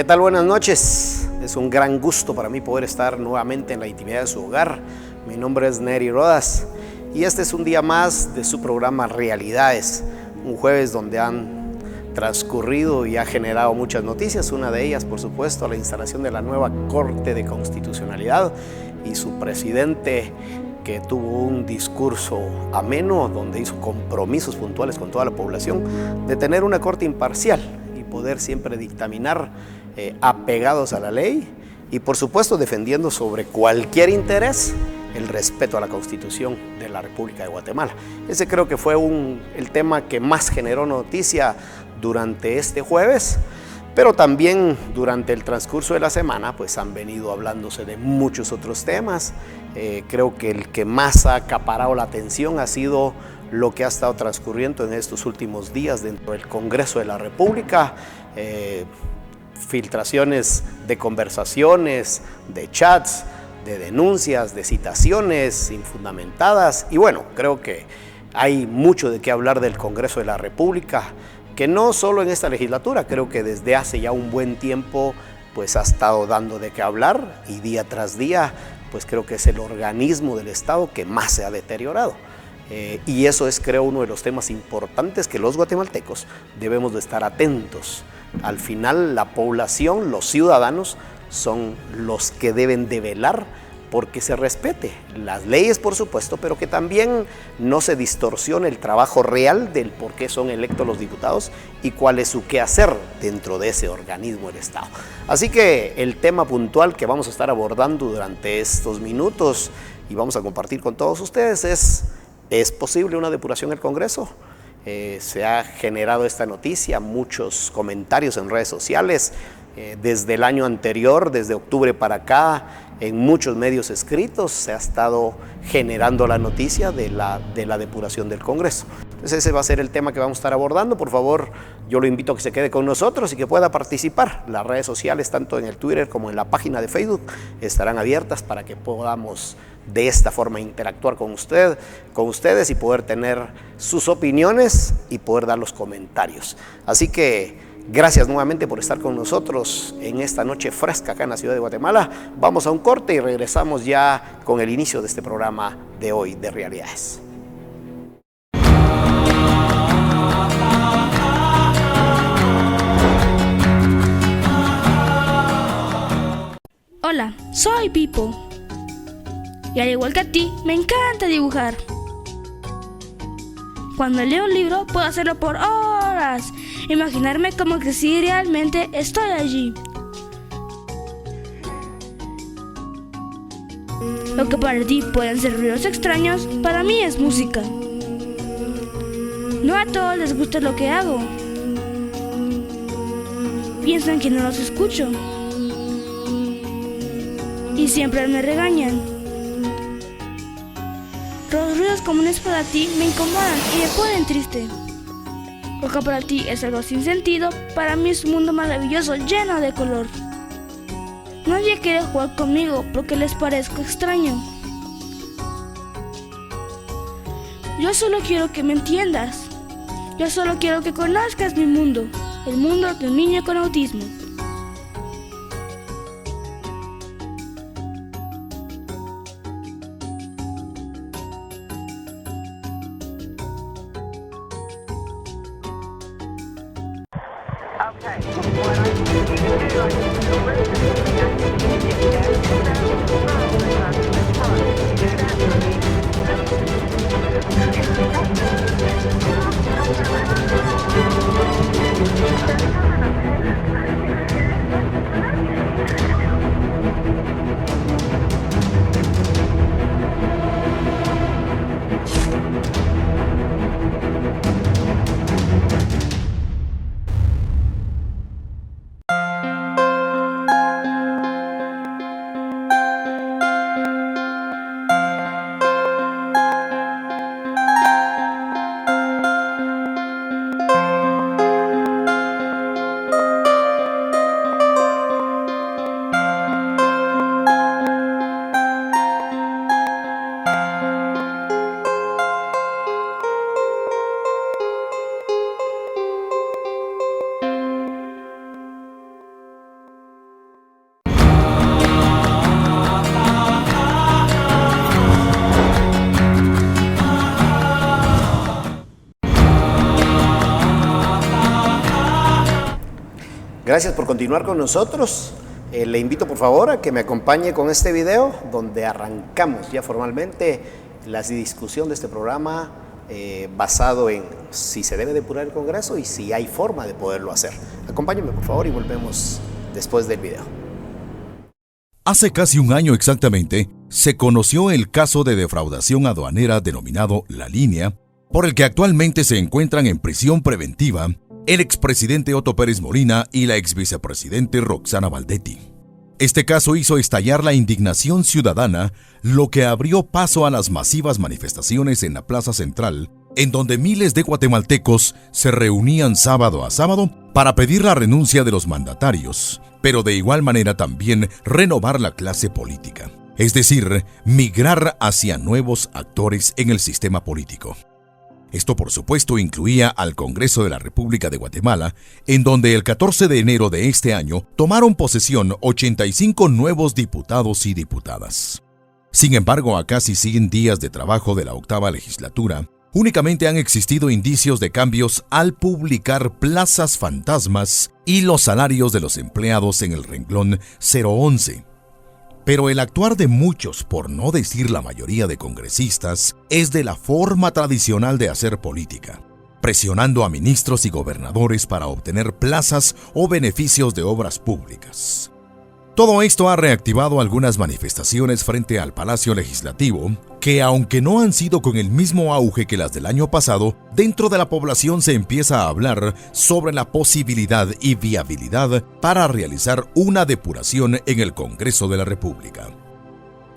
tal? Buenas noches. Es un gran gusto para mí poder estar nuevamente en la intimidad de su hogar. Mi nombre es Neri Rodas y este es un día más de su programa Realidades, un jueves donde han transcurrido y ha generado muchas noticias. Una de ellas, por supuesto, la instalación de la nueva Corte de Constitucionalidad y su presidente, que tuvo un discurso ameno donde hizo compromisos puntuales con toda la población de tener una corte imparcial y poder siempre dictaminar apegados a la ley y por supuesto defendiendo sobre cualquier interés el respeto a la Constitución de la República de Guatemala. Ese creo que fue el tema que más generó noticia durante este jueves, pero también durante el transcurso de la semana pues han venido hablándose de muchos otros temas. Creo que el que más ha acaparado la atención ha sido lo que ha estado transcurriendo en estos últimos días dentro del Congreso de la República, filtraciones de conversaciones, de chats, de denuncias, de citaciones infundamentadas y bueno, creo que hay mucho de qué hablar del Congreso de la República, que no solo en esta legislatura, creo que desde hace ya un buen tiempo pues ha estado dando de qué hablar y día tras día pues creo que es el organismo del Estado que más se ha deteriorado. Y eso es, creo, uno de los temas importantes que los guatemaltecos debemos de estar atentos. Al final, la población, los ciudadanos, son los que deben de velar porque se respete las leyes, por supuesto, pero que también no se distorsione el trabajo real del por qué son electos los diputados y cuál es su quehacer dentro de ese organismo del Estado. Así que el tema puntual que vamos a estar abordando durante estos minutos y vamos a compartir con todos ustedes ¿es posible una depuración del Congreso? Se ha generado esta noticia, muchos comentarios en redes sociales, desde el año anterior, desde octubre para acá, en muchos medios escritos se ha estado generando la noticia de la depuración del Congreso. Entonces ese va a ser el tema que vamos a estar abordando. Por favor, yo lo invito a que se quede con nosotros y que pueda participar. Las redes sociales, tanto en el Twitter como en la página de Facebook, estarán abiertas para que podamos de esta forma interactuar con ustedes y poder tener sus opiniones y poder dar los comentarios. Así que gracias nuevamente por estar con nosotros en esta noche fresca acá en la ciudad de Guatemala. Vamos a un corte y regresamos ya con el inicio de este programa de hoy de Realidades. Hola, soy Pipo. Y al igual que a ti, me encanta dibujar. Cuando leo un libro, puedo hacerlo por horas. Imaginarme como que si realmente estoy allí. Lo que para ti pueden ser ruidos extraños, para mí es música. No a todos les gusta lo que hago. Piensan que no los escucho. Y siempre me regañan. Los ruidos comunes para ti me incomodan y me ponen triste. Lo que para ti es algo sin sentido, para mí es un mundo maravilloso lleno de color. Nadie quiere jugar conmigo porque les parezco extraño. Yo solo quiero que me entiendas. Yo solo quiero que conozcas mi mundo, el mundo de un niño con autismo. Gracias por continuar con nosotros. Le invito por favor a que me acompañe con este video donde arrancamos ya formalmente la discusión de este programa basado en si se debe depurar el Congreso y si hay forma de poderlo hacer. Acompáñenme por favor y volvemos después del video. Hace casi un año exactamente, se conoció el caso de defraudación aduanera denominado La Línea, por el que actualmente se encuentran en prisión preventiva el expresidente Otto Pérez Molina y la exvicepresidente Roxana Valdetti. Este caso hizo estallar la indignación ciudadana, lo que abrió paso a las masivas manifestaciones en la Plaza Central, en donde miles de guatemaltecos se reunían sábado a sábado para pedir la renuncia de los mandatarios, pero de igual manera también renovar la clase política, es decir, migrar hacia nuevos actores en el sistema político. Esto, por supuesto, incluía al Congreso de la República de Guatemala, en donde el 14 de enero de este año tomaron posesión 85 nuevos diputados y diputadas. Sin embargo, a casi 100 días de trabajo de la octava legislatura, únicamente han existido indicios de cambios al publicar plazas fantasmas y los salarios de los empleados en el renglón 011. Pero el actuar de muchos, por no decir la mayoría de congresistas, es de la forma tradicional de hacer política, presionando a ministros y gobernadores para obtener plazas o beneficios de obras públicas. Todo esto ha reactivado algunas manifestaciones frente al Palacio Legislativo, que aunque no han sido con el mismo auge que las del año pasado, dentro de la población se empieza a hablar sobre la posibilidad y viabilidad para realizar una depuración en el Congreso de la República.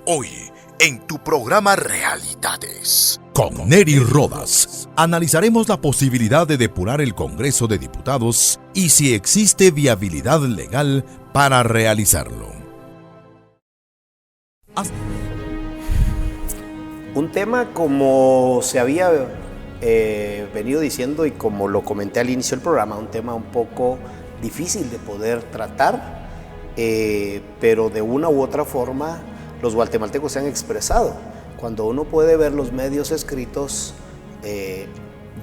Hoy, en tu programa Realidades, con Neri Rodas, analizaremos la posibilidad de depurar el Congreso de Diputados y si existe viabilidad legal para realizarlo. Un tema, como se había venido diciendo y como lo comenté al inicio del programa, un tema un poco difícil de poder tratar, pero de una u otra forma los guatemaltecos se han expresado. Cuando uno puede ver los medios escritos,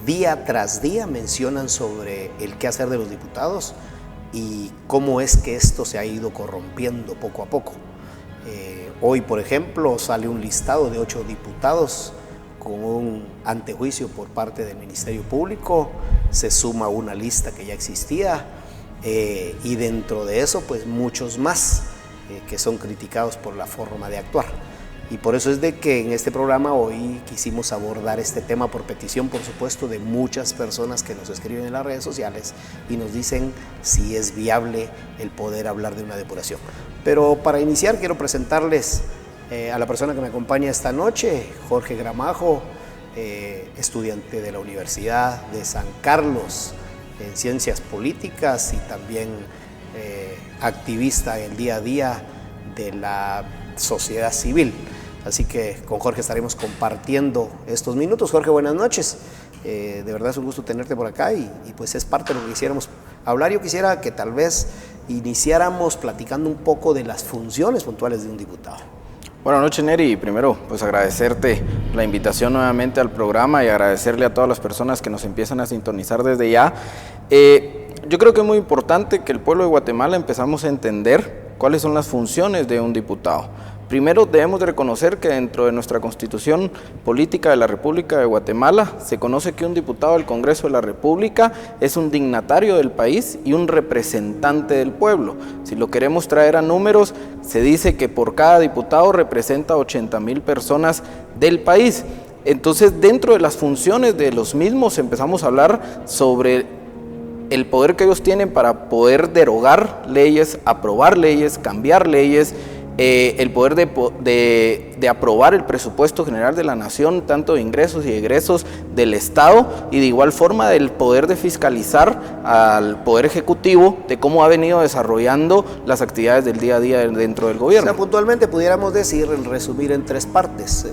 día tras día mencionan sobre el quehacer de los diputados y cómo es que esto se ha ido corrompiendo poco a poco. Hoy, por ejemplo, sale un listado de 8 diputados con un antejuicio por parte del Ministerio Público, se suma una lista que ya existía y dentro de eso pues muchos más que son criticados por la forma de actuar. Y por eso es de que en este programa hoy quisimos abordar este tema por petición, por supuesto, de muchas personas que nos escriben en las redes sociales y nos dicen si es viable el poder hablar de una depuración. Pero para iniciar quiero presentarles a la persona que me acompaña esta noche, Jorge Gramajo, estudiante de la Universidad de San Carlos en Ciencias Políticas y también activista el día a día de la sociedad civil. Así que con Jorge estaremos compartiendo estos minutos. Jorge, buenas noches. De verdad es un gusto tenerte por acá y pues es parte de lo que quisiéramos hablar. Yo quisiera que tal vez iniciáramos platicando un poco de las funciones puntuales de un diputado. Buenas noches, Neri. Primero, pues agradecerte la invitación nuevamente al programa y agradecerle a todas las personas que nos empiezan a sintonizar desde ya. Yo creo que es muy importante que el pueblo de Guatemala empezamos a entender cuáles son las funciones de un diputado. Primero debemos de reconocer que dentro de nuestra Constitución Política de la República de Guatemala se conoce que un diputado del Congreso de la República es un dignatario del país y un representante del pueblo. Si lo queremos traer a números, se dice que por cada diputado representa 80,000 personas del país. Entonces, dentro de las funciones de los mismos empezamos a hablar sobre el poder que ellos tienen para poder derogar leyes, aprobar leyes, cambiar leyes, el poder de aprobar el presupuesto general de la nación, tanto de ingresos y egresos del Estado, y de igual forma del poder de fiscalizar al Poder Ejecutivo de cómo ha venido desarrollando las actividades del día a día dentro del gobierno. O sea, puntualmente pudiéramos decir, resumir en 3 partes.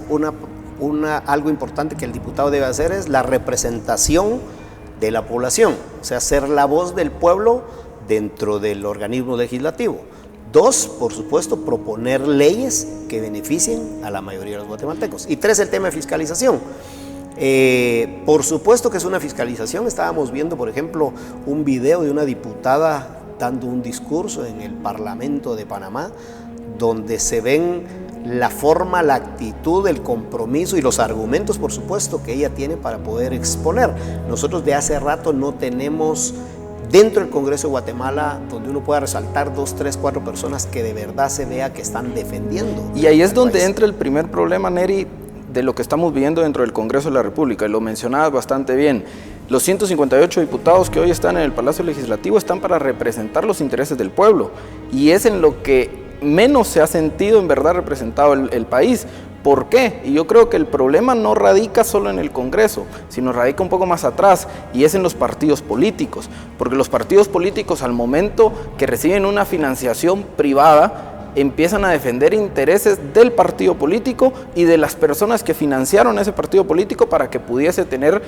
Algo importante que el diputado debe hacer es la representación de la población, o sea, ser la voz del pueblo dentro del organismo legislativo. 2, por supuesto, proponer leyes que beneficien a la mayoría de los guatemaltecos. Y 3, el tema de fiscalización. Por supuesto que es una fiscalización. Estábamos viendo, por ejemplo, un video de una diputada dando un discurso en el Parlamento de Panamá, donde se ven la forma, la actitud, el compromiso y los argumentos, por supuesto, que ella tiene para poder exponer. Nosotros de hace rato no tenemos dentro del Congreso de Guatemala donde uno pueda resaltar 2, 3, 4 personas que de verdad se vea que están defendiendo. Y ahí es donde entra el primer problema, Neri, de lo que estamos viviendo dentro del Congreso de la República, y lo mencionabas bastante bien. Los 158 diputados que hoy están en el Palacio Legislativo están para representar los intereses del pueblo, y es en lo que menos se ha sentido en verdad representado el país. ¿Por qué? Y yo creo que el problema no radica solo en el Congreso, sino radica un poco más atrás, y es en los partidos políticos, porque los partidos políticos, al momento que reciben una financiación privada, empiezan a defender intereses del partido político y de las personas que financiaron ese partido político para que pudiese tener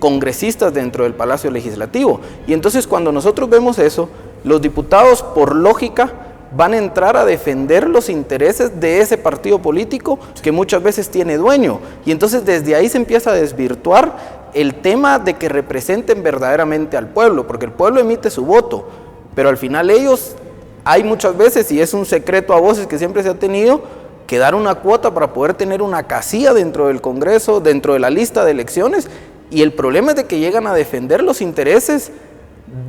congresistas dentro del Palacio Legislativo. Y entonces, cuando nosotros vemos eso, los diputados, por lógica, van a entrar a defender los intereses de ese partido político que muchas veces tiene dueño. Y entonces desde ahí se empieza a desvirtuar el tema de que representen verdaderamente al pueblo, porque el pueblo emite su voto, pero al final ellos, hay muchas veces, y es un secreto a voces que siempre se ha tenido, que dar una cuota para poder tener una casilla dentro del Congreso, dentro de la lista de elecciones, y el problema es de que llegan a defender los intereses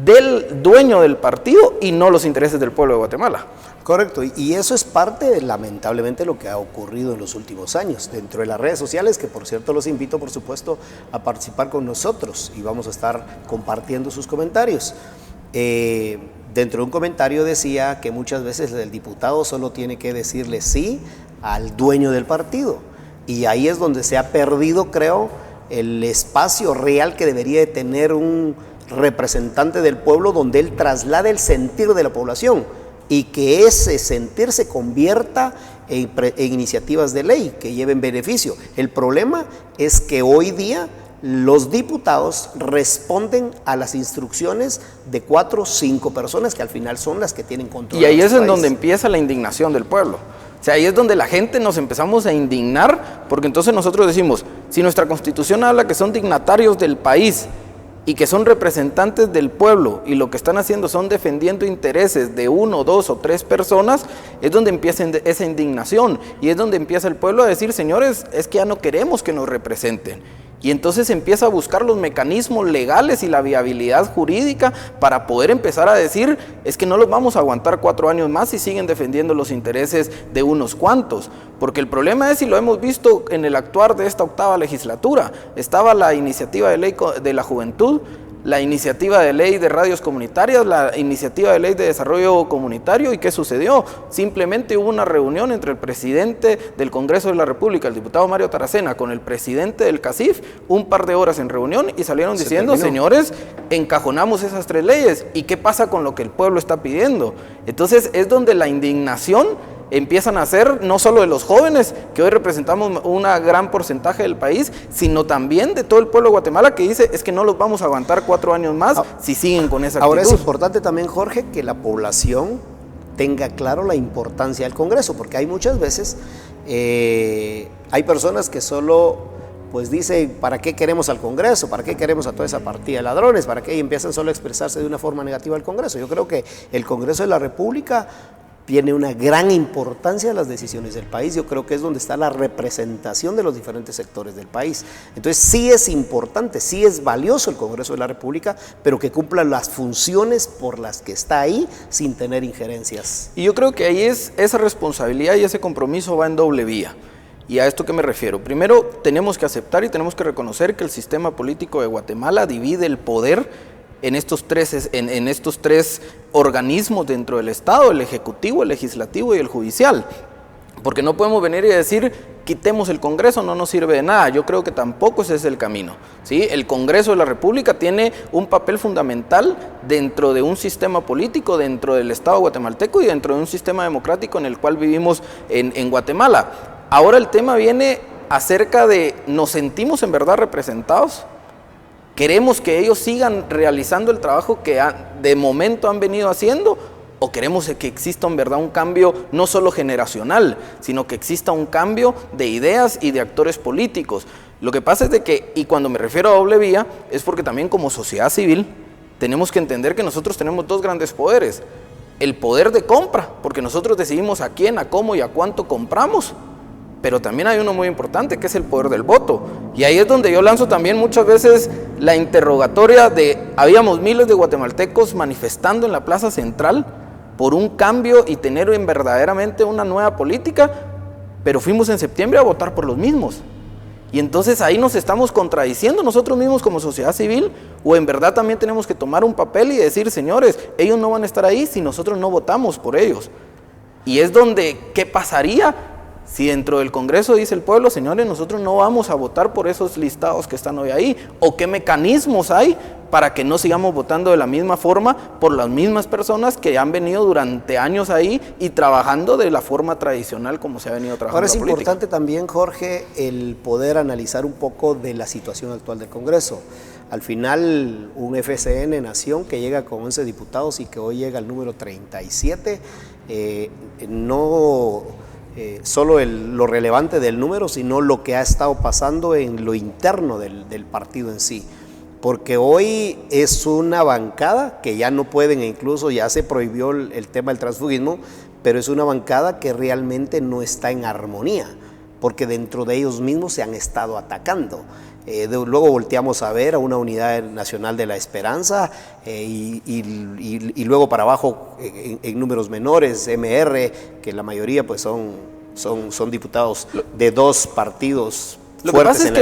del dueño del partido y no los intereses del pueblo de Guatemala. Correcto, y eso es parte de, lamentablemente, lo que ha ocurrido en los últimos años dentro de las redes sociales, que por cierto los invito, por supuesto, a participar con nosotros y vamos a estar compartiendo sus comentarios. Dentro de un comentario decía que muchas veces el diputado solo tiene que decirle sí al dueño del partido, y ahí es donde se ha perdido, creo, el espacio real que debería de tener un representante del pueblo, donde él traslade el sentir de la población y que ese sentir se convierta en iniciativas de ley que lleven beneficio. El problema es que hoy día los diputados responden a las instrucciones de 4 o 5 personas que al final son las que tienen control. Y ahí es en donde empieza la indignación del pueblo. O sea, ahí es donde la gente nos empezamos a indignar, porque entonces nosotros decimos, si nuestra Constitución habla que son dignatarios del país y que son representantes del pueblo, y lo que están haciendo son defendiendo intereses de 1, 2 o 3 personas, es donde empieza esa indignación, y es donde empieza el pueblo a decir, señores, es que ya no queremos que nos representen. Y entonces empieza a buscar los mecanismos legales y la viabilidad jurídica para poder empezar a decir, es que no los vamos a aguantar 4 años más si siguen defendiendo los intereses de unos cuantos. Porque el problema es, y lo hemos visto en el actuar de esta 8ª legislatura, estaba la iniciativa de ley de la juventud, la iniciativa de ley de radios comunitarias, la iniciativa de ley de desarrollo comunitario, ¿y qué sucedió? Simplemente hubo una reunión entre el presidente del Congreso de la República, el diputado Mario Taracena, con el presidente del CACIF, un par de horas en reunión, y salieron diciendo, señores, encajonamos esas 3 leyes, ¿y qué pasa con lo que el pueblo está pidiendo? Entonces es donde la indignación empiezan a ser no solo de los jóvenes, que hoy representamos un gran porcentaje del país, sino también de todo el pueblo de Guatemala, que dice, es que no los vamos a aguantar 4 años más si siguen con esa actitud. Ahora es importante también, Jorge, que la población tenga claro la importancia del Congreso, porque hay muchas veces, hay personas que solo pues dicen, ¿para qué queremos al Congreso? ¿Para qué queremos a toda esa partida de ladrones? ¿Para qué? Y empiezan solo a expresarse de una forma negativa al Congreso. Yo creo que el Congreso de la República tiene una gran importancia en las decisiones del país. Yo creo que es donde está la representación de los diferentes sectores del país. Entonces sí es importante, sí es valioso el Congreso de la República, pero que cumpla las funciones por las que está ahí sin tener injerencias. Y yo creo que ahí es esa responsabilidad y ese compromiso va en doble vía. ¿Y a esto qué me refiero? Primero, tenemos que aceptar y tenemos que reconocer que el sistema político de Guatemala divide el poder en estos tres organismos dentro del Estado, el Ejecutivo, el Legislativo y el Judicial. Porque no podemos venir y decir, quitemos el Congreso, no nos sirve de nada. Yo creo que tampoco ese es el camino, ¿sí? El Congreso de la República tiene un papel fundamental dentro de un sistema político, dentro del Estado guatemalteco y dentro de un sistema democrático en el cual vivimos en Guatemala. Ahora el tema viene acerca de, ¿nos sentimos en verdad representados? ¿Queremos que ellos sigan realizando el trabajo que de momento han venido haciendo? ¿O queremos que exista en verdad un cambio no solo generacional, sino que exista un cambio de ideas y de actores políticos? Lo que pasa es de que, y cuando me refiero a doble vía, es porque también como sociedad civil tenemos que entender que nosotros tenemos dos grandes poderes. El poder de compra, porque nosotros decidimos a quién, a cómo y a cuánto compramos. Pero también hay uno muy importante, que es el poder del voto. Y ahí es donde yo lanzo también muchas veces la interrogatoria de, habíamos miles de guatemaltecos manifestando en la Plaza Central por un cambio y tener verdaderamente una nueva política, pero fuimos en septiembre a votar por los mismos. Y entonces ahí nos estamos contradiciendo nosotros mismos como sociedad civil, o en verdad también tenemos que tomar un papel y decir, señores, ellos no van a estar ahí si nosotros no votamos por ellos. Y es donde, ¿qué pasaría si dentro del Congreso dice el pueblo, señores, nosotros no vamos a votar por esos listados que están hoy ahí? ¿O qué mecanismos hay para que no sigamos votando de la misma forma por las mismas personas que han venido durante años ahí y trabajando de la forma tradicional como se ha venido trabajando? Ahora es importante también, Jorge, el poder analizar un poco de la situación actual del Congreso. Al final, un FCN Nación que llega con 11 diputados y que hoy llega al número 37, no solo lo relevante del número, sino lo que ha estado pasando en lo interno del partido en sí. Porque hoy es una bancada que ya no pueden, incluso ya se prohibió el tema del transfugismo, pero es una bancada que realmente no está en armonía, porque dentro de ellos mismos se han estado atacando. Luego volteamos a ver a una Unidad Nacional de la Esperanza y luego para abajo en números menores, MR, que la mayoría pues son diputados de dos partidos. Lo que pasa es que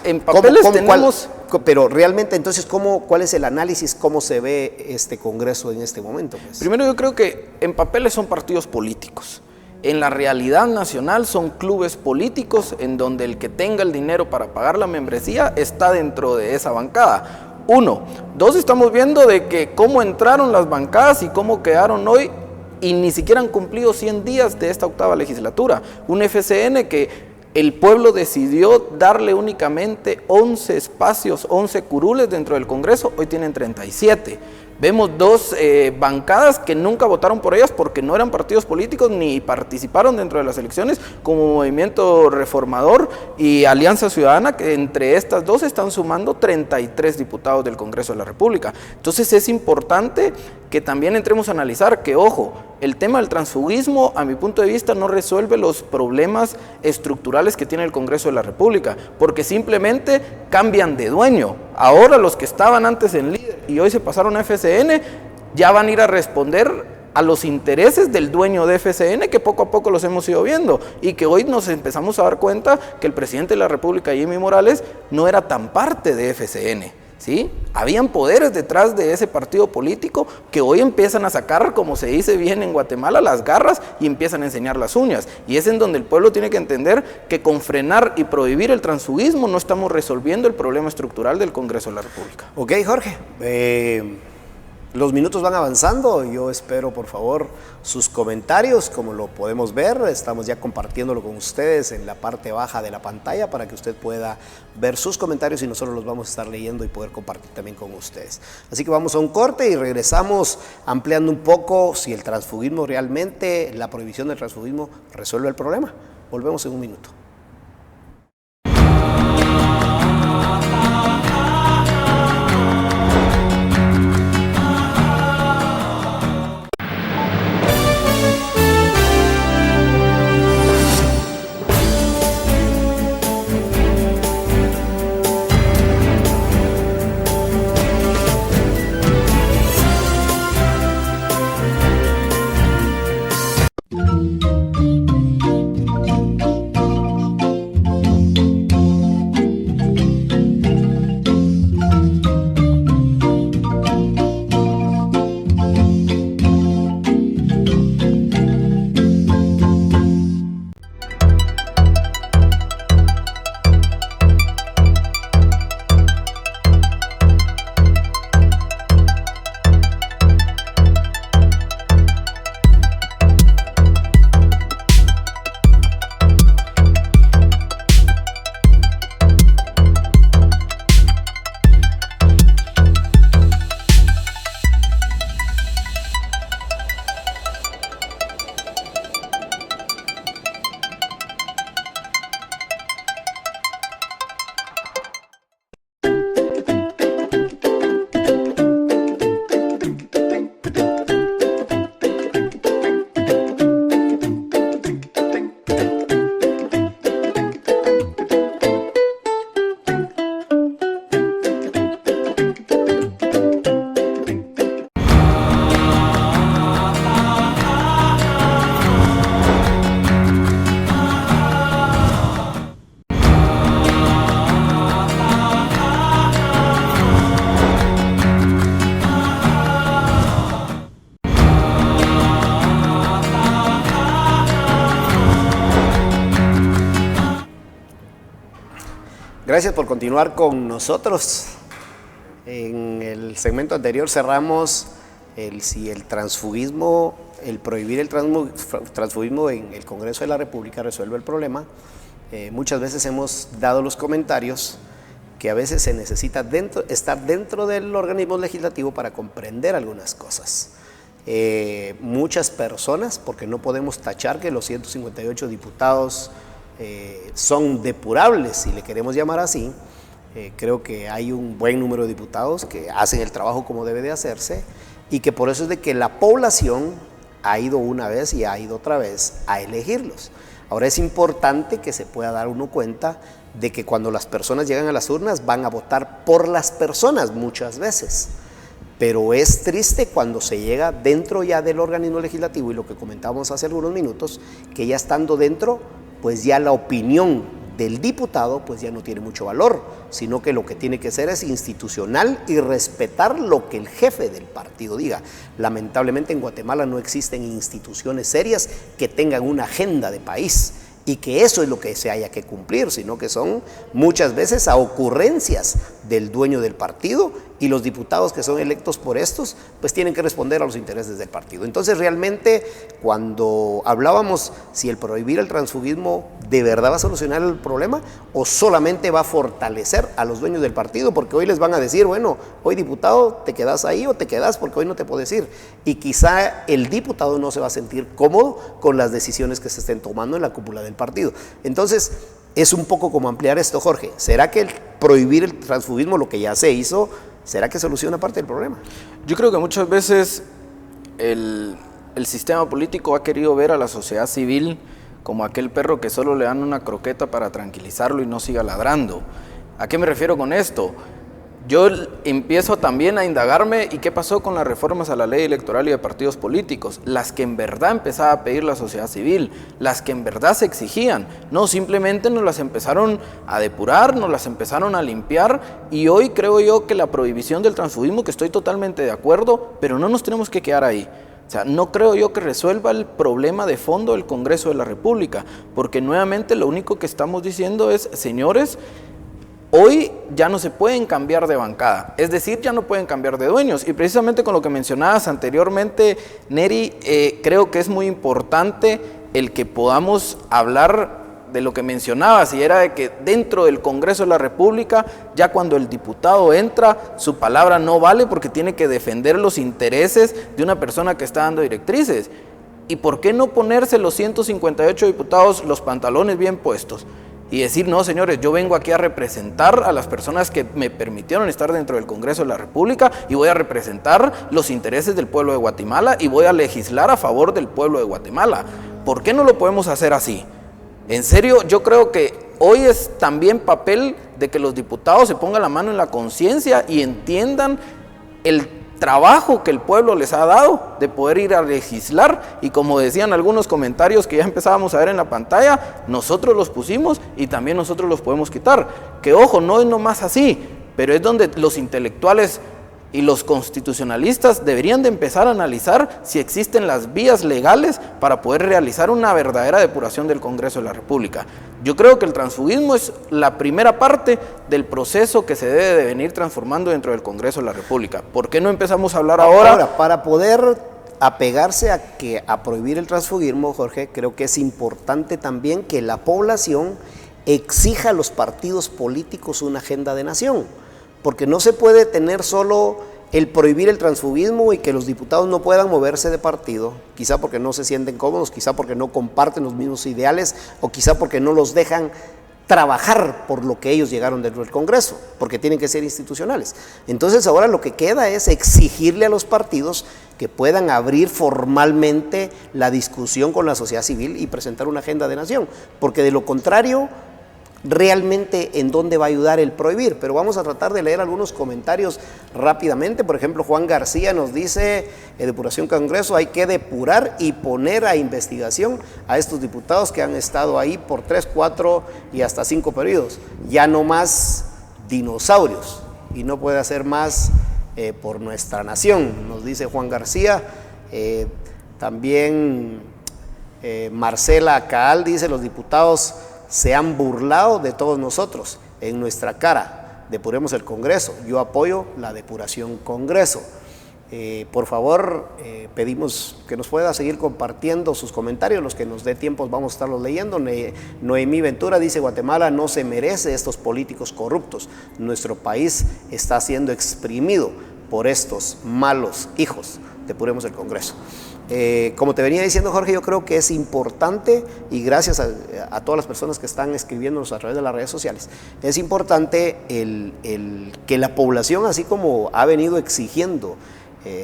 en papeles tenemos... Pero realmente, entonces, ¿cuál es el análisis? ¿Cómo se ve este Congreso en este momento? Pues? Primero, yo creo que en papeles son partidos políticos. En la realidad nacional son clubes políticos en donde el que tenga el dinero para pagar la membresía está dentro de esa bancada. 1. 2, estamos viendo de que cómo entraron las bancadas y cómo quedaron hoy y ni siquiera han cumplido 100 días de esta octava legislatura. Un FCN que el pueblo decidió darle únicamente 11 espacios, 11 curules dentro del Congreso, hoy tienen 37. Vemos dos bancadas que nunca votaron por ellas porque no eran partidos políticos ni participaron dentro de las elecciones, como Movimiento Reformador y Alianza Ciudadana, que entre estas dos están sumando 33 diputados del Congreso de la República. Entonces es importante que también entremos a analizar que, ojo, el tema del transfugismo, a mi punto de vista, no resuelve los problemas estructurales que tiene el Congreso de la República, porque simplemente cambian de dueño. Ahora los que estaban antes en líder y hoy se pasaron a FCN, ya van a ir a responder a los intereses del dueño de FCN, que poco a poco los hemos ido viendo, y que hoy nos empezamos a dar cuenta que el presidente de la República, Jimmy Morales, no era tan parte de FCN. ¿Sí? Habían poderes detrás de ese partido político que hoy empiezan a sacar, como se dice bien en Guatemala, las garras y empiezan a enseñar las uñas. Y es en donde el pueblo tiene que entender que con frenar y prohibir el transfugismo no estamos resolviendo el problema estructural del Congreso de la República. Ok, Jorge. Los minutos van avanzando, yo espero por favor sus comentarios, como lo podemos ver, estamos ya compartiéndolo con ustedes en la parte baja de la pantalla para que usted pueda ver sus comentarios y nosotros los vamos a estar leyendo y poder compartir también con ustedes. Así que vamos a un corte y regresamos ampliando un poco si el transfugismo realmente, la prohibición del transfugismo resuelve el problema. Volvemos en un minuto. Gracias por continuar con nosotros. En el segmento anterior cerramos si el transfugismo, el prohibir el transfugismo en el Congreso de la República resuelve el problema. Muchas veces hemos dado los comentarios que a veces se necesita estar dentro del organismo legislativo para comprender algunas cosas. Muchas personas, porque no podemos tachar que los 158 diputados son depurables, si le queremos llamar así. Creo que hay un buen número de diputados que hacen el trabajo como debe de hacerse y que por eso es de que la población ha ido una vez y ha ido otra vez a elegirlos. Ahora es importante que se pueda dar uno cuenta de que cuando las personas llegan a las urnas van a votar por las personas muchas veces. Pero es triste cuando se llega dentro ya del organismo legislativo y lo que comentábamos hace algunos minutos, que ya estando dentro, pues ya la opinión del diputado pues ya no tiene mucho valor, sino que lo que tiene que ser es institucional y respetar lo que el jefe del partido diga. Lamentablemente en Guatemala no existen instituciones serias que tengan una agenda de país y que eso es lo que se haya que cumplir, sino que son muchas veces a ocurrencias del dueño del partido y los diputados que son electos por estos, pues tienen que responder a los intereses del partido. Entonces realmente cuando hablábamos si el prohibir el transfugismo de verdad va a solucionar el problema o solamente va a fortalecer a los dueños del partido, porque hoy les van a decir, bueno, hoy diputado te quedas ahí o te quedas porque hoy no te puedes ir. Y quizá el diputado no se va a sentir cómodo con las decisiones que se estén tomando en la cúpula del partido. Entonces, es un poco como ampliar esto, Jorge. ¿Será que el prohibir el transfugismo, lo que ya se hizo, será que soluciona parte del problema? Yo creo que muchas veces el sistema político ha querido ver a la sociedad civil como aquel perro que solo le dan una croqueta para tranquilizarlo y no siga ladrando. ¿A qué me refiero con esto? Yo empiezo también a indagarme y qué pasó con las reformas a la ley electoral y de partidos políticos, las que en verdad empezaba a pedir la sociedad civil, las que en verdad se exigían. No, simplemente nos las empezaron a depurar, nos las empezaron a limpiar y hoy creo yo que la prohibición del transfugismo, que estoy totalmente de acuerdo, pero no nos tenemos que quedar ahí. O sea, no creo yo que resuelva el problema de fondo del Congreso de la República, porque nuevamente lo único que estamos diciendo es, señores, hoy ya no se pueden cambiar de bancada, es decir, ya no pueden cambiar de dueños. Y precisamente con lo que mencionabas anteriormente, Neri, creo que es muy importante el que podamos hablar de lo que mencionabas, y era de que dentro del Congreso de la República, ya cuando el diputado entra, su palabra no vale porque tiene que defender los intereses de una persona que está dando directrices. ¿Y por qué no ponerse los 158 diputados los pantalones bien puestos? Y decir, no señores, yo vengo aquí a representar a las personas que me permitieron estar dentro del Congreso de la República y voy a representar los intereses del pueblo de Guatemala y voy a legislar a favor del pueblo de Guatemala. ¿Por qué no lo podemos hacer así? En serio, yo creo que hoy es también papel de que los diputados se pongan la mano en la conciencia y entiendan el trabajo que el pueblo les ha dado de poder ir a legislar, y como decían algunos comentarios que ya empezábamos a ver en la pantalla, nosotros los pusimos y también nosotros los podemos quitar. Que ojo, no es nomás así, pero es donde los intelectuales y los constitucionalistas deberían de empezar a analizar si existen las vías legales para poder realizar una verdadera depuración del Congreso de la República. Yo creo que el transfugismo es la primera parte del proceso que se debe de venir transformando dentro del Congreso de la República. ¿Por qué no empezamos a hablar ahora? Ahora, para poder apegarse a prohibir el transfugismo, Jorge, creo que es importante también que la población exija a los partidos políticos una agenda de nación. Porque no se puede tener solo el prohibir el transfugismo y que los diputados no puedan moverse de partido, quizá porque no se sienten cómodos, quizá porque no comparten los mismos ideales o quizá porque no los dejan trabajar por lo que ellos llegaron dentro del Congreso, porque tienen que ser institucionales. Entonces ahora lo que queda es exigirle a los partidos que puedan abrir formalmente la discusión con la sociedad civil y presentar una agenda de nación, porque de lo contrario, realmente en dónde va a ayudar el prohibir. Pero vamos a tratar de leer algunos comentarios rápidamente. Por ejemplo, Juan García nos dice, depuración Congreso, hay que depurar y poner a investigación a estos diputados que han estado ahí por 3, 4 y hasta 5 periodos, ya no más dinosaurios, y no puede hacer más por nuestra nación, nos dice Juan García. También Marcela Caal dice, los diputados se han burlado de todos nosotros. en nuestra cara, depuremos el Congreso. Yo apoyo la depuración Congreso. Por favor, pedimos que nos pueda seguir compartiendo sus comentarios, los que nos dé tiempo vamos a estarlos leyendo. Noemí Ventura dice: Guatemala no se merece estos políticos corruptos, nuestro país está siendo exprimido por estos malos hijos, depuremos el Congreso. Como te venía diciendo, Jorge, yo creo que es importante, y gracias a todas las personas que están escribiéndonos a través de las redes sociales, es importante que la población, así como ha venido exigiendo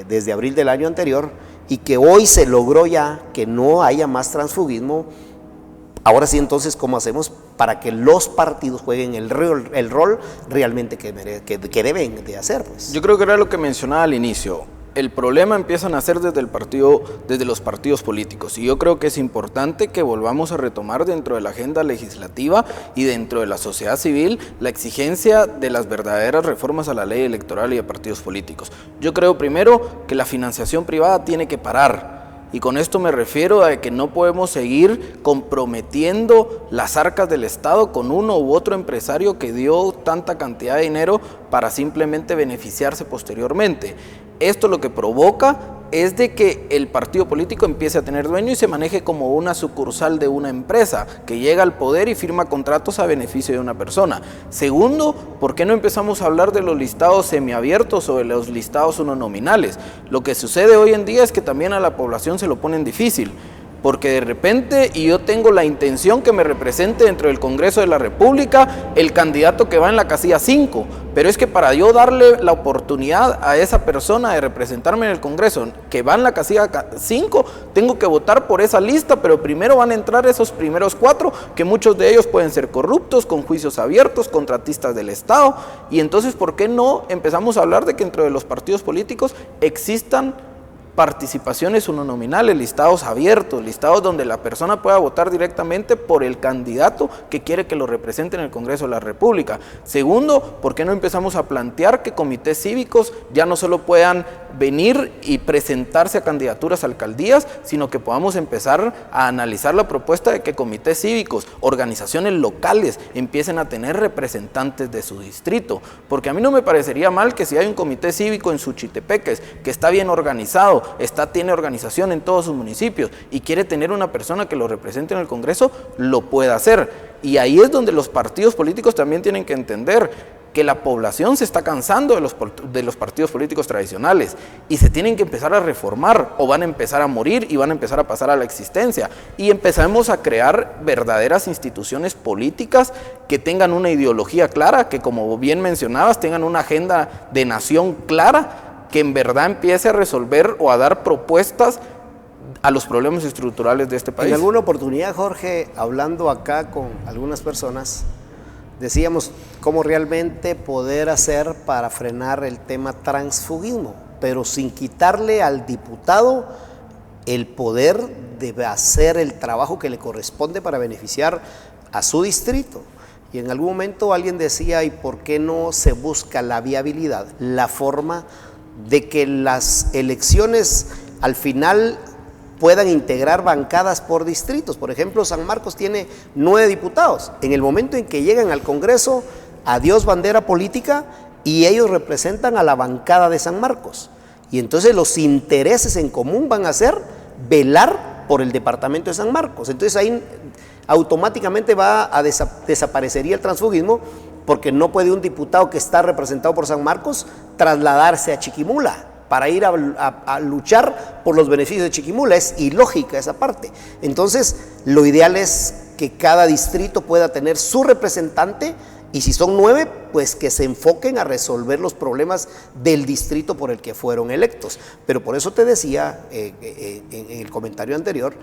desde abril del año anterior, y que hoy se logró ya que no haya más transfugismo, ahora sí, entonces, ¿cómo hacemos para que los partidos jueguen el rol realmente que deben de hacer? Pues? Yo creo que era lo que mencionaba al inicio. El problema empieza a nacer desde los partidos políticos, y yo creo que es importante que volvamos a retomar dentro de la agenda legislativa y dentro de la sociedad civil la exigencia de las verdaderas reformas a la ley electoral y a partidos políticos. Yo creo primero que la financiación privada tiene que parar. Y con esto me refiero a que no podemos seguir comprometiendo las arcas del Estado con uno u otro empresario que dio tanta cantidad de dinero para simplemente beneficiarse posteriormente. Esto lo que provoca es de que el partido político empiece a tener dueño y se maneje como una sucursal de una empresa que llega al poder y firma contratos a beneficio de una persona. Segundo, ¿por qué no empezamos a hablar de los listados semiabiertos o de los listados unonominales? Lo que sucede hoy en día es que también a la población se lo ponen difícil, porque de repente, y yo tengo la intención que me represente dentro del Congreso de la República el candidato que va en la casilla 5, pero es que para yo darle la oportunidad a esa persona de representarme en el Congreso que va en la casilla 5, tengo que votar por esa lista, pero primero van a entrar esos primeros 4, que muchos de ellos pueden ser corruptos, con juicios abiertos, contratistas del Estado, y entonces, ¿por qué no empezamos a hablar de que dentro de los partidos políticos existan participaciones unonominales, listados abiertos, listados donde la persona pueda votar directamente por el candidato que quiere que lo represente en el Congreso de la República? Segundo, ¿por qué no empezamos a plantear que comités cívicos ya no solo puedan venir y presentarse a candidaturas a alcaldías, sino que podamos empezar a analizar la propuesta de que comités cívicos, organizaciones locales, empiecen a tener representantes de su distrito? Porque a mí no me parecería mal que si hay un comité cívico en Suchitepeques que está bien organizado, tiene organización en todos sus municipios y quiere tener una persona que lo represente en el Congreso, lo pueda hacer. Y ahí es donde los partidos políticos también tienen que entender que la población se está cansando de los partidos políticos tradicionales y se tienen que empezar a reformar, o van a empezar a morir y van a empezar a pasar a la existencia, y empezamos a crear verdaderas instituciones políticas que tengan una ideología clara, que, como bien mencionabas, tengan una agenda de nación clara, que en verdad empiece a resolver o a dar propuestas a los problemas estructurales de este país. En alguna oportunidad, Jorge, hablando acá con algunas personas, decíamos cómo realmente poder hacer para frenar el tema transfugismo, pero sin quitarle al diputado el poder de hacer el trabajo que le corresponde para beneficiar a su distrito. Y en algún momento alguien decía: ¿y por qué no se busca la viabilidad, la forma de que las elecciones al final puedan integrar bancadas por distritos? Por ejemplo, San Marcos tiene 9 diputados. En el momento en que llegan al Congreso, adiós bandera política, y ellos representan a la bancada de San Marcos. Y entonces los intereses en común van a ser velar por el departamento de San Marcos. Entonces ahí automáticamente desaparecería el transfugismo, porque no puede un diputado que está representado por San Marcos trasladarse a Chiquimula para ir a luchar por los beneficios de Chiquimula. Es ilógica esa parte. Entonces, lo ideal es que cada distrito pueda tener su representante, y si son 9, pues que se enfoquen a resolver los problemas del distrito por el que fueron electos. Pero por eso te decía en el comentario anterior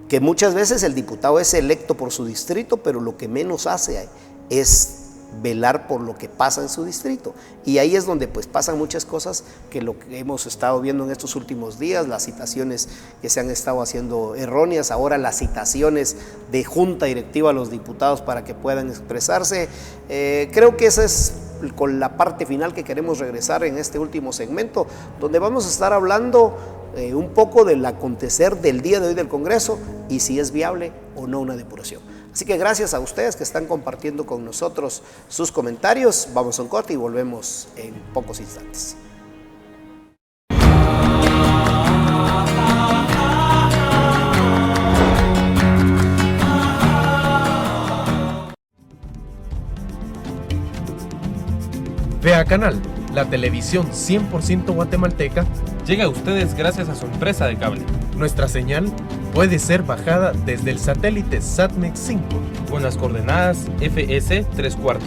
que muchas veces el diputado es electo por su distrito, pero lo que menos hace es velar por lo que pasa en su distrito. Y ahí es donde pues pasan muchas cosas, que lo que hemos estado viendo en estos últimos días, las citaciones que se han estado haciendo erróneas, ahora las citaciones de junta directiva a los diputados para que puedan expresarse. Creo que esa es con la parte final que queremos regresar en este último segmento, donde vamos a estar hablando un poco del acontecer del día de hoy del Congreso y si es viable o no una depuración. Así que gracias a ustedes que están compartiendo con nosotros sus comentarios. Vamos a un corte y volvemos en pocos instantes. Vea Canal, la televisión 100% guatemalteca, llega a ustedes gracias a su empresa de cable. Nuestra señal puede ser bajada desde el satélite Satmex 5 con las coordenadas FS 3/4,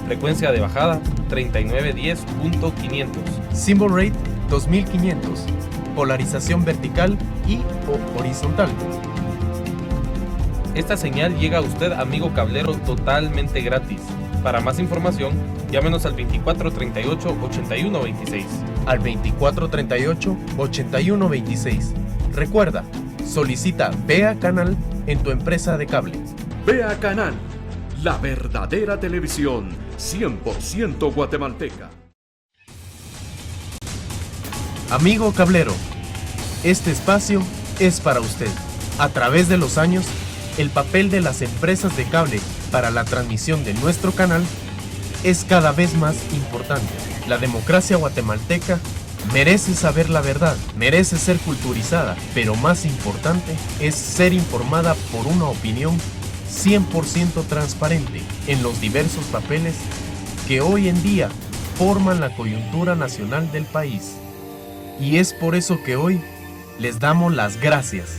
frecuencia de bajada 3910.500, symbol rate 2500, polarización vertical y o horizontal. Esta señal llega a usted, amigo cablero, totalmente gratis. Para más información, llámenos al 2438-8126. Al 2438-8126. Recuerda, solicita Vea Canal en tu empresa de cable. Vea Canal, la verdadera televisión 100% guatemalteca. Amigo cablero, este espacio es para usted. A través de los años, el papel de las empresas de cable para la transmisión de nuestro canal es cada vez más importante. La democracia guatemalteca merece saber la verdad, merece ser culturizada, pero más importante es ser informada por una opinión 100% transparente en los diversos papeles que hoy en día forman la coyuntura nacional del país. Y es por eso que hoy les damos las gracias.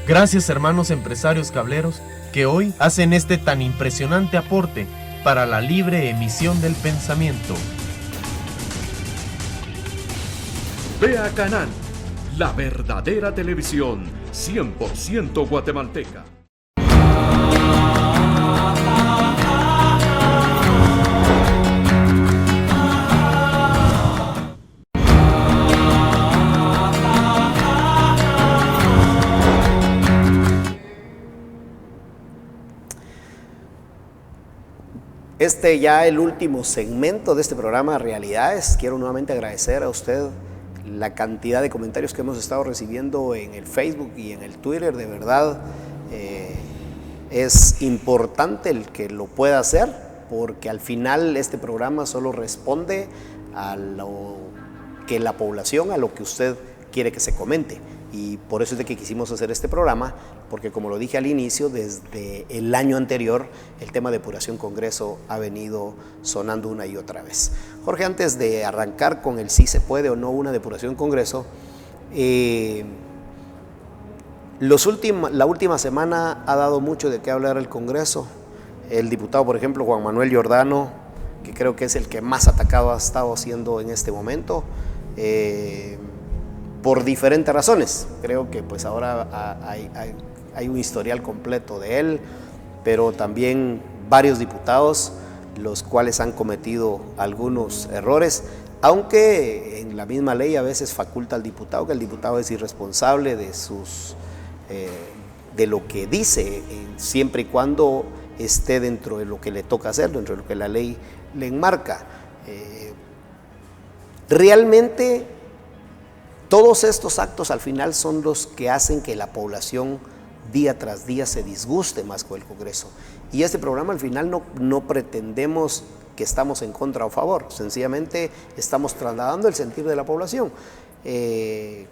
Gracias, hermanos empresarios cableros, que hoy hacen este tan impresionante aporte para la libre emisión del pensamiento. Vea Canal, la verdadera televisión 100% guatemalteca. Ya el último segmento de este programa, Realidades. Quiero nuevamente agradecer a usted la cantidad de comentarios que hemos estado recibiendo en el Facebook y en el Twitter. De verdad, es importante el que lo pueda hacer, porque al final este programa solo responde a lo que la población, a lo que usted quiere que se comente. Y por eso es de que quisimos hacer este programa, porque como lo dije al inicio, desde el año anterior el tema de Depuración Congreso ha venido sonando una y otra vez. Jorge, antes de arrancar con el si se puede o no una Depuración Congreso, la última semana ha dado mucho de qué hablar el Congreso. El diputado, por ejemplo, Juan Manuel Giordano, que creo que es el que más atacado ha estado siendo en este momento, por diferentes razones. Creo que pues ahora hay un historial completo de él, pero también varios diputados, los cuales han cometido algunos errores, aunque en la misma ley a veces faculta al diputado, que el diputado es irresponsable de lo que dice, siempre y cuando esté dentro de lo que le toca hacer, dentro de lo que la ley le enmarca. Realmente todos estos actos al final son los que hacen que la población día tras día se disguste más con el Congreso. Y este programa al final no pretendemos que estamos en contra o a favor, sencillamente estamos trasladando el sentir de la población.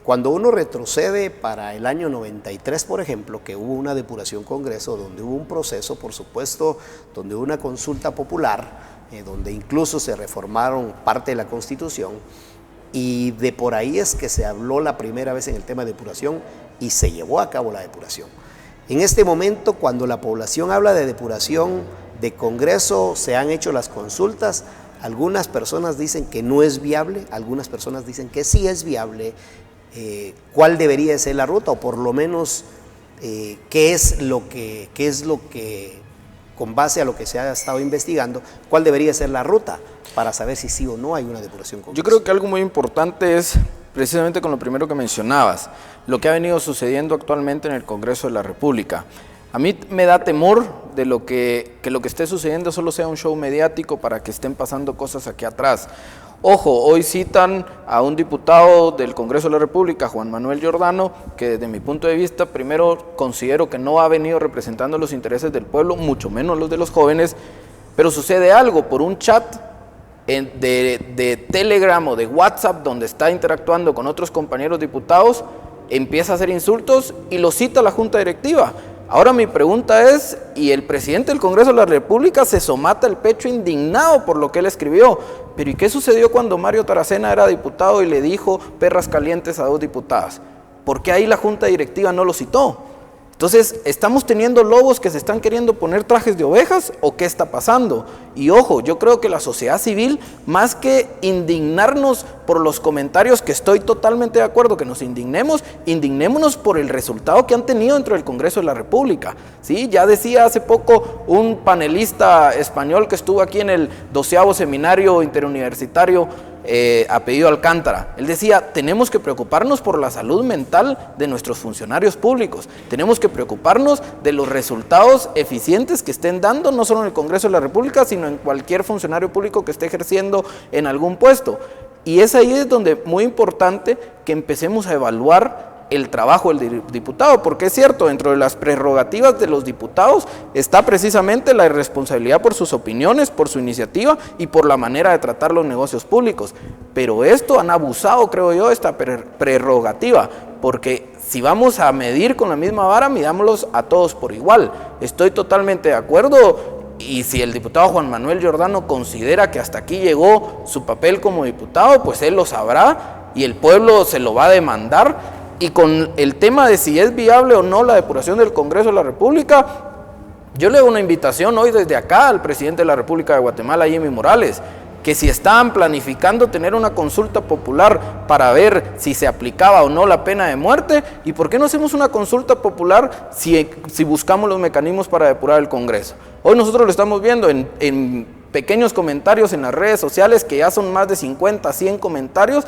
Cuando uno retrocede para el año 93, por ejemplo, que hubo una depuración Congreso, donde hubo un proceso, por supuesto, donde hubo una consulta popular, donde incluso se reformaron parte de la Constitución, y de por ahí es que se habló la primera vez en el tema de depuración y se llevó a cabo la depuración. En este momento, cuando la población habla de depuración de Congreso, se han hecho las consultas, algunas personas dicen que no es viable, algunas personas dicen que sí es viable. ¿Cuál debería ser la ruta? O por lo menos, ¿qué es lo que, con base a lo que se ha estado investigando, cuál debería ser la ruta para saber si sí o no hay una depuración Congreso? Yo creo que algo muy importante es precisamente con lo primero que mencionabas, lo que ha venido sucediendo actualmente en el Congreso de la República. A mí me da temor de que lo que esté sucediendo solo sea un show mediático para que estén pasando cosas aquí atrás. Ojo, hoy citan a un diputado del Congreso de la República, Juan Manuel Giordano, que desde mi punto de vista, primero considero que no ha venido representando los intereses del pueblo, mucho menos los de los jóvenes, pero sucede algo, por un chat de Telegram o de WhatsApp donde está interactuando con otros compañeros diputados, empieza a hacer insultos y lo cita la Junta Directiva. Ahora mi pregunta es, y el presidente del Congreso de la República se somata el pecho indignado por lo que él escribió, pero ¿y qué sucedió cuando Mario Taracena era diputado y le dijo perras calientes a 2 diputadas? ¿Por qué ahí la Junta Directiva no lo citó? Entonces, ¿estamos teniendo lobos que se están queriendo poner trajes de ovejas o qué está pasando? Y ojo, yo creo que la sociedad civil, más que indignarnos por los comentarios, que estoy totalmente de acuerdo que nos indignemos, indignémonos por el resultado que han tenido dentro del Congreso de la República. ¿Sí? Ya decía hace poco un panelista español que estuvo aquí en el 12º Seminario Interuniversitario, apellido Alcántara, él decía, tenemos que preocuparnos por la salud mental de nuestros funcionarios públicos, tenemos que preocuparnos de los resultados eficientes que estén dando, no solo en el Congreso de la República, sino en cualquier funcionario público que esté ejerciendo en algún puesto. Y es ahí es donde muy importante que empecemos a evaluar el trabajo del diputado, porque es cierto, dentro de las prerrogativas de los diputados está precisamente la responsabilidad por sus opiniones, por su iniciativa y por la manera de tratar los negocios públicos, pero esto han abusado, creo yo, esta prerrogativa, porque si vamos a medir con la misma vara, midámoslos a todos por igual. Estoy totalmente de acuerdo, y si el diputado Juan Manuel Giordano considera que hasta aquí llegó su papel como diputado, pues él lo sabrá y el pueblo se lo va a demandar. Y con el tema de si es viable o no la depuración del Congreso de la República, yo le hago una invitación hoy desde acá al presidente de la República de Guatemala, Jimmy Morales, que si estaban planificando tener una consulta popular para ver si se aplicaba o no la pena de muerte, ¿y por qué no hacemos una consulta popular si buscamos los mecanismos para depurar el Congreso? Hoy nosotros lo estamos viendo en pequeños comentarios en las redes sociales, que ya son más de 50, 100 comentarios.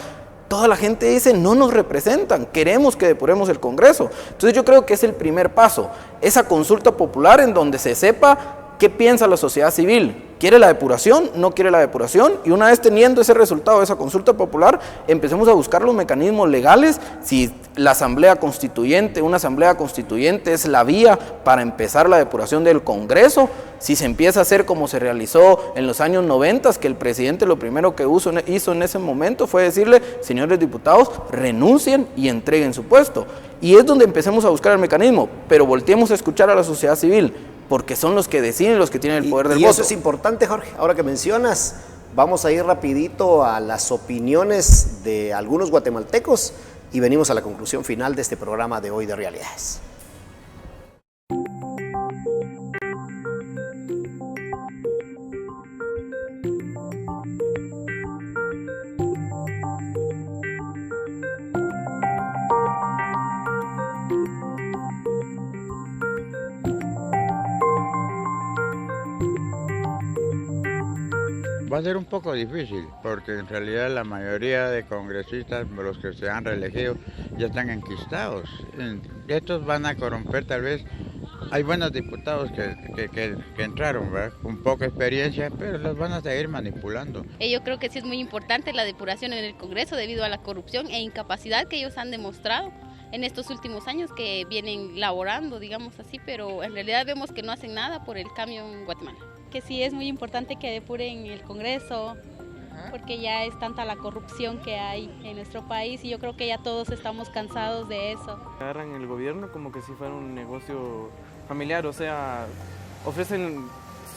Toda la gente dice, no nos representan, queremos que depuremos el Congreso. Entonces yo creo que es el primer paso, esa consulta popular en donde se sepa qué piensa la sociedad civil. ¿Quiere la depuración? ¿No quiere la depuración? Y una vez teniendo ese resultado de esa consulta popular, empecemos a buscar los mecanismos legales, si la asamblea constituyente, una asamblea constituyente es la vía para empezar la depuración del Congreso, si se empieza a hacer como se realizó en los años 90, que el presidente lo primero que hizo en ese momento fue decirle, señores diputados, renuncien y entreguen su puesto. Y es donde empecemos a buscar el mecanismo, pero volteemos a escuchar a la sociedad civil, porque son los que deciden, los que tienen el poder del voto. Y eso es importante, Jorge. Ahora que mencionas, vamos a ir rapidito a las opiniones de algunos guatemaltecos y venimos a la conclusión final de este programa de hoy de Realidades. Va a ser un poco difícil, porque en realidad la mayoría de congresistas, los que se han reelegido, ya están enquistados. Estos van a corromper tal vez. Hay buenos diputados que entraron, ¿verdad?, con poca experiencia, pero los van a seguir manipulando. Yo creo que sí es muy importante la depuración en el Congreso debido a la corrupción e incapacidad que ellos han demostrado en estos últimos años que vienen laborando, digamos así, pero en realidad vemos que no hacen nada por el cambio en Guatemala. Que sí es muy importante que depuren el Congreso, porque ya es tanta la corrupción que hay en nuestro país y yo creo que ya todos estamos cansados de eso. Agarran el gobierno como que si fuera un negocio familiar, o sea, ofrecen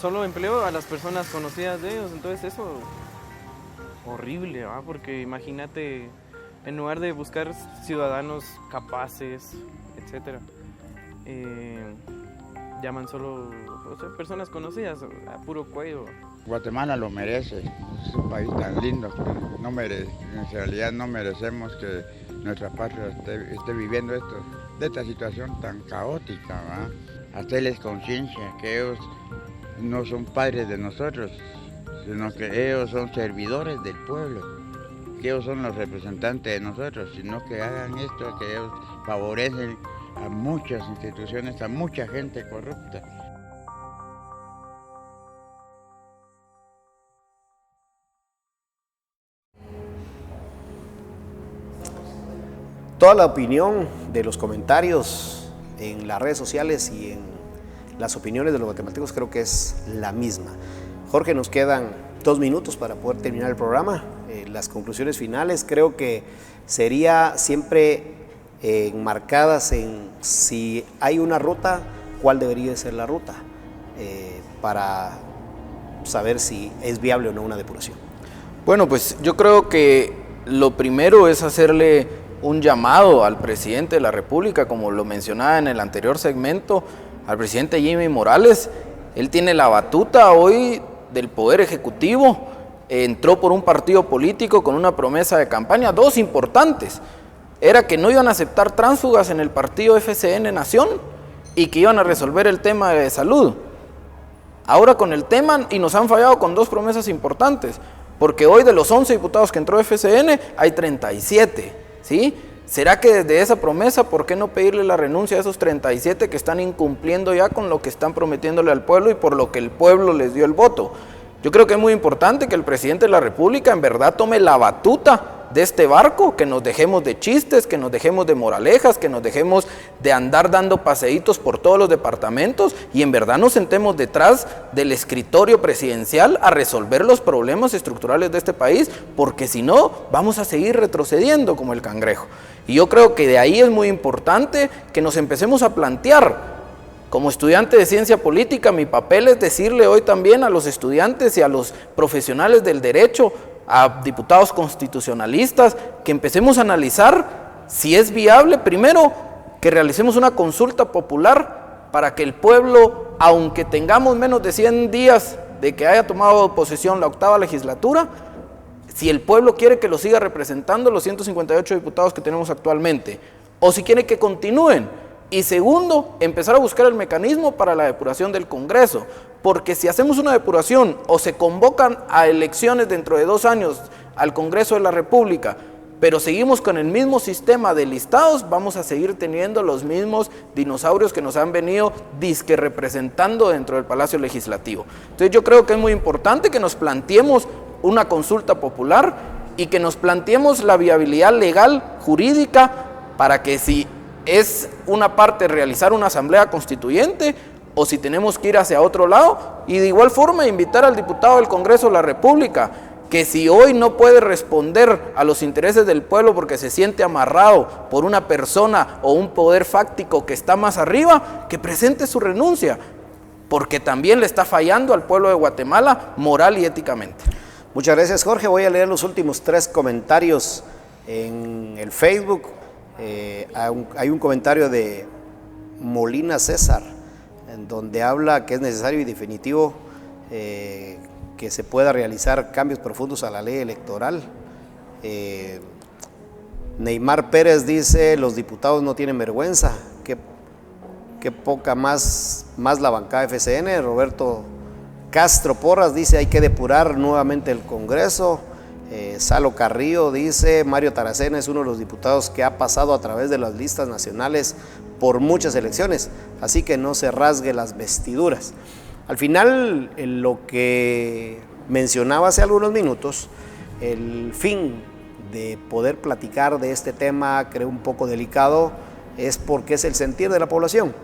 solo empleo a las personas conocidas de ellos, entonces eso horrible, ¿va? Porque imagínate, en lugar de buscar ciudadanos capaces, etcétera, llaman solo, o sea, personas conocidas a puro cuello. Guatemala lo merece, es un país tan lindo, pero en realidad no merecemos que nuestra patria esté viviendo de esta situación tan caótica, ¿va? Hacerles conciencia que ellos no son padres de nosotros, sino que ellos son servidores del pueblo, que ellos son los representantes de nosotros, sino que hagan esto, que ellos favorecen a muchas instituciones, a mucha gente corrupta. Toda la opinión de los comentarios en las redes sociales y en las opiniones de los guatemaltecos creo que es la misma. Jorge, nos quedan 2 minutos para poder terminar el programa. Las conclusiones finales creo que sería siempre enmarcadas en si hay una ruta, cuál debería ser la ruta para saber si es viable o no una depuración. Bueno, pues yo creo que lo primero es hacerle un llamado al presidente de la República, como lo mencionaba en el anterior segmento, al presidente Jimmy Morales. Él tiene la batuta hoy del Poder Ejecutivo, entró por un partido político con una promesa de campaña, 2 importantes, era que no iban a aceptar tránsfugas en el partido FCN Nación y que iban a resolver el tema de salud. Ahora con el tema, y nos han fallado con 2 promesas importantes, porque hoy de los 11 diputados que entró FCN hay 37, ¿sí? ¿Será que desde esa promesa, por qué no pedirle la renuncia a esos 37 que están incumpliendo ya con lo que están prometiéndole al pueblo y por lo que el pueblo les dio el voto? Yo creo que es muy importante que el presidente de la República en verdad tome la batuta de este barco, que nos dejemos de chistes, que nos dejemos de moralejas, que nos dejemos de andar dando paseitos por todos los departamentos y en verdad nos sentemos detrás del escritorio presidencial a resolver los problemas estructurales de este país, porque si no, vamos a seguir retrocediendo como el cangrejo. Y yo creo que de ahí es muy importante que nos empecemos a plantear. Como estudiante de ciencia política, mi papel es decirle hoy también a los estudiantes y a los profesionales del derecho, a diputados constitucionalistas, que empecemos a analizar si es viable, primero, que realicemos una consulta popular para que el pueblo, aunque tengamos menos de 100 días de que haya tomado posesión la 8ª legislatura, si el pueblo quiere que lo siga representando los 158 diputados que tenemos actualmente, o si quiere que continúen. Y segundo, empezar a buscar el mecanismo para la depuración del Congreso, porque si hacemos una depuración o se convocan a elecciones dentro de 2 años al Congreso de la República, pero seguimos con el mismo sistema de listados, vamos a seguir teniendo los mismos dinosaurios que nos han venido disque representando dentro del Palacio Legislativo. Entonces yo creo que es muy importante que nos planteemos una consulta popular y que nos planteemos la viabilidad legal, jurídica, para que si es una parte realizar una asamblea constituyente o si tenemos que ir hacia otro lado, y de igual forma invitar al diputado del Congreso de la República que si hoy no puede responder a los intereses del pueblo porque se siente amarrado por una persona o un poder fáctico que está más arriba, que presente su renuncia, porque también le está fallando al pueblo de Guatemala moral y éticamente. Muchas gracias, Jorge. Voy a leer los últimos 3 comentarios en el Facebook. Hay un comentario de Molina César, en donde habla que es necesario y definitivo que se pueda realizar cambios profundos a la ley electoral. Neymar Pérez dice, los diputados no tienen vergüenza, qué poca más la bancada FCN. Roberto Castro Porras dice, hay que depurar nuevamente el Congreso. Salo Carrillo dice, Mario Taracena es uno de los diputados que ha pasado a través de las listas nacionales por muchas elecciones, así que no se rasgue las vestiduras. Al final, lo que mencionaba hace algunos minutos, el fin de poder platicar de este tema, creo un poco delicado, es porque es el sentir de la población.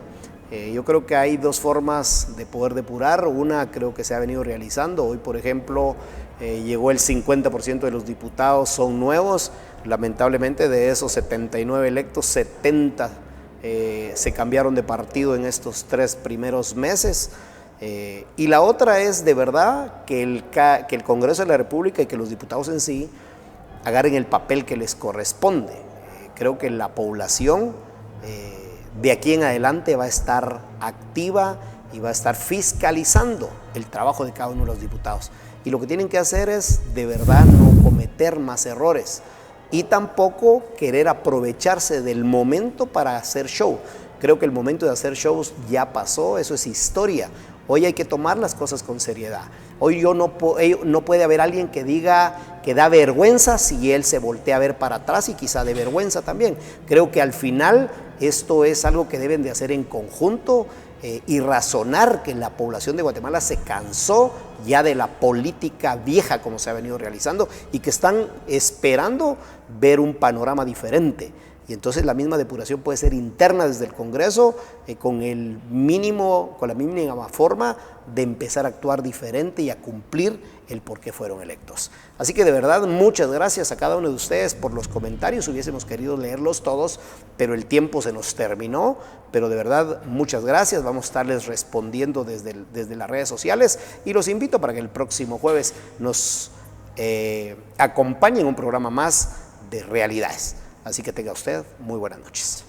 Yo creo que hay 2 formas de poder depurar. Una creo que se ha venido realizando. Hoy, por ejemplo, llegó el 50% de los diputados son nuevos. Lamentablemente, de esos 79 electos, 70 se cambiaron de partido en estos 3 primeros meses. Y la otra es de verdad que el Congreso de la República y que los diputados en sí agarren el papel que les corresponde. Creo que la población de aquí en adelante va a estar activa y va a estar fiscalizando el trabajo de cada uno de los diputados. Y lo que tienen que hacer es de verdad no cometer más errores y tampoco querer aprovecharse del momento para hacer show. Creo que el momento de hacer shows ya pasó, eso es historia. Hoy hay que tomar las cosas con seriedad. Hoy no puede haber alguien que diga que da vergüenza si él se voltea a ver para atrás y quizá de vergüenza también. Creo que al final esto es algo que deben de hacer en conjunto y razonar que la población de Guatemala se cansó ya de la política vieja como se ha venido realizando y que están esperando ver un panorama diferente. y entonces la misma depuración puede ser interna desde el Congreso, con la mínima forma de empezar a actuar diferente y a cumplir el por qué fueron electos. Así que de verdad, muchas gracias a cada uno de ustedes por los comentarios. Hubiésemos querido leerlos todos, pero el tiempo se nos terminó. Pero de verdad, muchas gracias. Vamos a estarles respondiendo desde las redes sociales y los invito para que el próximo jueves nos acompañen en un programa más de realidades. Así que tenga usted muy buenas noches.